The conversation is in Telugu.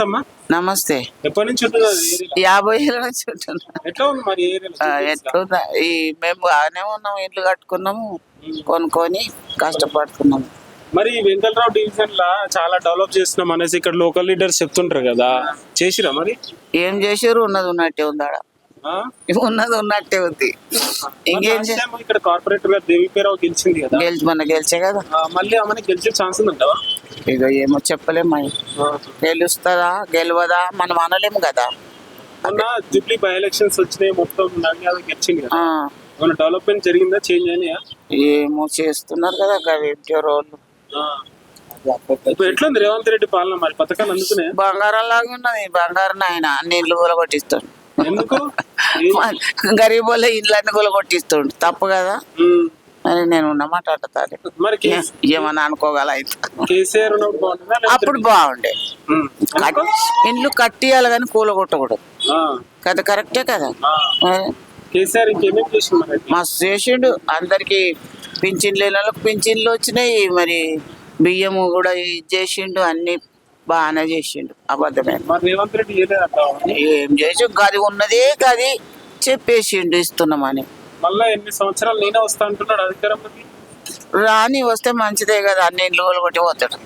నమస్తే అమ్మా. నమస్తే. ఎప్పటి నుంచి ఉంటున్నారు ఈ ఏరియాలో? 50 ఏళ్ళ నుంచి ఉంటున్నా. ఎట్లా ఉంది మరి ఈ ఏరియాలో? ఎట్లుందా మేము బాగానే ఉన్నాము, ఇల్లు కట్టుకున్నాము, కొనుక్కొని కష్టపడుతున్నాము. మరి ఈ వెంకటరావు డివిజన్ లా చాలా డెవలప్ చేస్తున్నాం అనేసి ఇక్కడ లోకల్ లీడర్స్ చెప్తుంటారు కదా, చేసిరా మరి? ఏం చేసారు? ఉన్నది ఉన్నట్టే ఉంది ఆడ, ఆ? ఉన్నది ఉన్నట్టే ఉంది. ఇంకేం Last time ఇక్కడ కార్పొరేటర్ గా దేవిపేరావు గెలిచింది కదా, మొన్న గెలిచే కదా. మళ్ళీ ఆమె గెలిచే ఛాన్స్ ఉందంటావా? ఇక ఏమో చెప్పలేము, గెలుస్తుందా గెలవదా మనం అనలేము కదా. మొన్న జూబ్లీ బై ఎలక్షన్స్ వచ్చినాయి, మొత్తం నాగయాదవ్ గెలిచింది కదా, ఏమైనా డెవలప్మెంట్ జరిగిందా, చేంజ్ అయినాయా? ఏమో చేస్తున్నారు కదా గవేంటి రోడ్లు. ఇప్పుడు ఎట్లుంది రేవంత్ రెడ్డి పాలన? మరి పథకాలు అందుకునే? బంగారం లాగా ఉన్నది. బంగారం ఆయన అన్ని ఇల్లు కూలగొట్టిస్తాడు. ఎందుకు? గరీబ్ వాళ్ళ ఇళ్ళన్ని కూలగొట్టిస్తుండు, తప్పు కదా. అని నేను ఉన్నమాట అంటాలి, మరి ఏమన్నా అనుకోగల అయితే. కేసీఆర్ ఉన్నప్పుడు బాగుంటుందా? అప్పుడు బాగుండే. ఇండ్లు కట్టియాలి కానీ కూలగొట్టకూడదు కదా, కరెక్టే కదా. కేసీఆర్ ఇంకేమేమి చేసిండు మరి? మస్తు చేసిండు. అందరికి పింఛన్లు లేని వాళ్ళకి పింఛన్లు వచ్చినాయి. మరి బియ్యము కూడా ఇది చేసిండు, అన్ని బాగానే చేసిండు. అబద్ధమే. మరి రేవంత్ రెడ్డి ఏం చేసి గది ఉన్నదే గది చెప్పేసిండు ఇస్తున్నామని. మళ్ళా ఎన్ని సంవత్సరాలు నేనే వస్తా అంటున్నాడు అధికారంలోకి. రాని వస్తే మంచిదే కదా, అన్ని ఇల్లు కొట్టి పోతాడు.